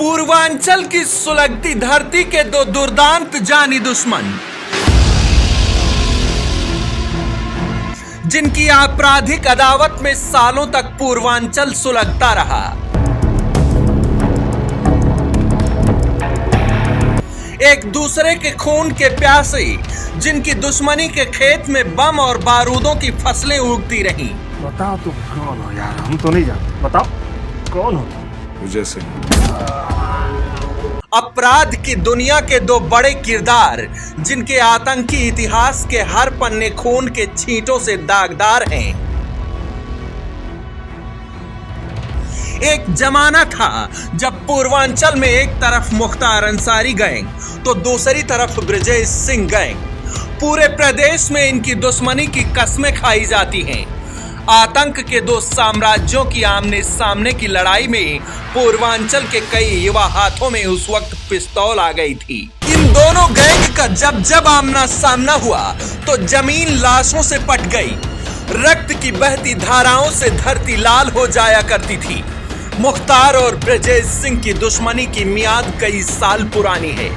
पूर्वांचल की सुलगती धरती के दो दुर्दांत जानी दुश्मन, जिनकी आपराधिक अदावत में सालों तक पूर्वांचल सुलगता रहा। एक दूसरे के खून के प्यासे, जिनकी दुश्मनी के खेत में बम और बारूदों की फसलें उगती रहीं। बताओ तुम कौन हो यार, हम तो नहीं जानते। बताओ कौन हो तुम? विजय सिंह। अपराध की दुनिया के दो बड़े किरदार, जिनके आतंकी इतिहास के हर पन्ने खून के छींटों से दागदार हैं। एक जमाना था जब पूर्वांचल में एक तरफ मुख्तार अंसारी गैंग तो दूसरी तरफ ब्रजेश सिंह गैंग। पूरे प्रदेश में इनकी दुश्मनी की कस्में खाई जाती हैं। आतंक के दो साम्राज्यों की आमने सामने की लड़ाई में पूर्वांचल के कई युवा हाथों में उस वक्त पिस्तौल आ गई थी। इन दोनों गैंग का जब आमना सामना हुआ तो जमीन लाशों से पट गई। रक्त की बहती धाराओं से धरती लाल हो जाया करती थी। मुख्तार और ब्रजेश सिंह की दुश्मनी की मियाद कई साल पुरानी है।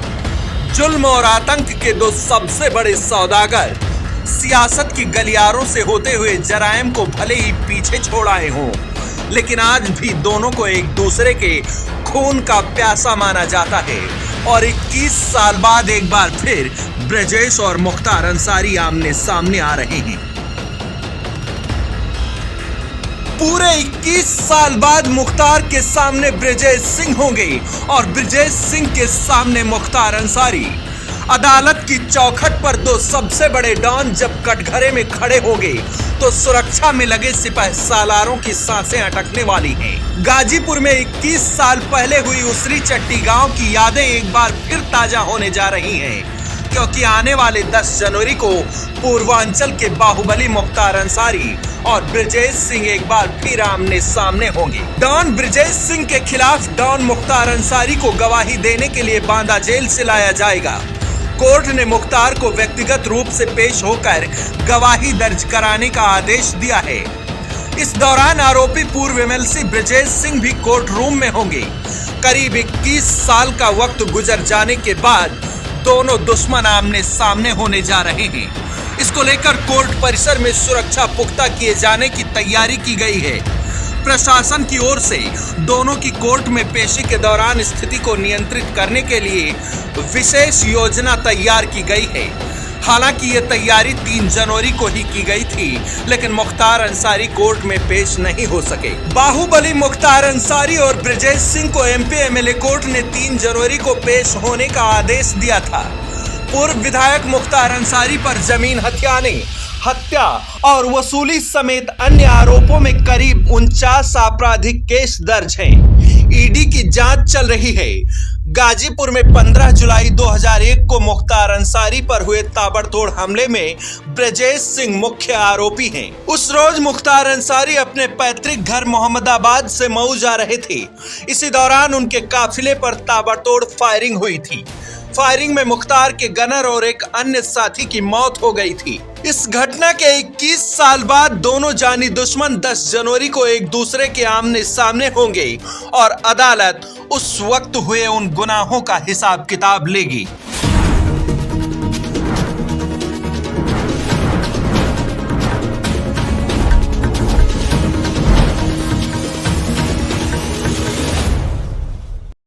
जुल्म और आतंक के दो सबसे बड़े सौदागर सियासत की गलियारों से होते हुए जराइम को भले ही पीछे छोड़ आए हों, लेकिन आज भी दोनों को एक दूसरे के खून का प्यासा माना जाता है। और 21 साल बाद एक बार फिर ब्रजेश और मुख्तार अंसारी आमने सामने आ रहे हैं। पूरे 21 साल बाद मुख्तार के सामने ब्रजेश सिंह होंगे और ब्रजेश सिंह के सामने मुख्तार अंसारी। अदालत की चौखट पर दो सबसे बड़े डॉन जब कटघरे में खड़े होंगे तो सुरक्षा में लगे सिपाही सालारों की सांसें अटकने वाली हैं। गाजीपुर में 21 साल पहले हुई उसरी चट्टी गांव की यादें एक बार फिर ताजा होने जा रही हैं, क्योंकि आने वाले 10 जनवरी को पूर्वांचल के बाहुबली मुख्तार अंसारी और ब्रजेश सिंह एक बार फिर आमने सामने होंगे। डॉन ब्रजेश सिंह के खिलाफ डॉन मुख्तार अंसारी को गवाही देने के लिए बांदा जेल से लाया जाएगा। कोर्ट ने मुख्तार को व्यक्तिगत रूप से पेश होकर गवाही दर्ज कराने का आदेश दिया है। इस दौरान आरोपी पूर्व एमएलसी ब्रजेश सिंह भी कोर्ट रूम में होंगे। करीब 21 साल का वक्त गुजर जाने के बाद दोनों दुश्मन आमने सामने होने जा रहे हैं। इसको लेकर कोर्ट परिसर में सुरक्षा पुख्ता किए जाने की तैयारी की गई है। प्रशासन की ओर से दोनों की कोर्ट में पेशी के दौरान स्थिति को नियंत्रित करने के लिए विशेष योजना तैयार की गई है। हालांकि ये तैयारी 3 जनवरी को ही की गई थी, लेकिन मुख्तार अंसारी कोर्ट में पेश नहीं हो सके। बाहुबली मुख्तार अंसारी और ब्रजेश सिंह को एमपी एमएलए कोर्ट ने 3 जनवरी को पेश होने का आदेश दिया था। पूर्व विधायक मुख्तार अंसारी पर जमीन हथियाने, हत्या और वसूली समेत अन्य आरोपों में करीब 49 आपराधिक केस दर्ज हैं। ईडी की जांच चल रही है। गाजीपुर में 15 जुलाई 2001 को मुख्तार अंसारी पर हुए ताबड़तोड़ हमले में ब्रजेश सिंह मुख्य आरोपी हैं। उस रोज मुख्तार अंसारी अपने पैतृक घर मोहम्मदाबाद से मऊ जा रहे थे। इसी दौरान उनके काफिले पर ताबड़तोड़ फायरिंग हुई थी। फायरिंग में मुख्तार के गनर और एक अन्य साथी की मौत हो गई थी। इस घटना के 21 साल बाद दोनों जानी दुश्मन 10 जनवरी को एक दूसरे के आमने सामने होंगे और अदालत उस वक्त हुए उन गुनाहों का हिसाब किताब लेगी।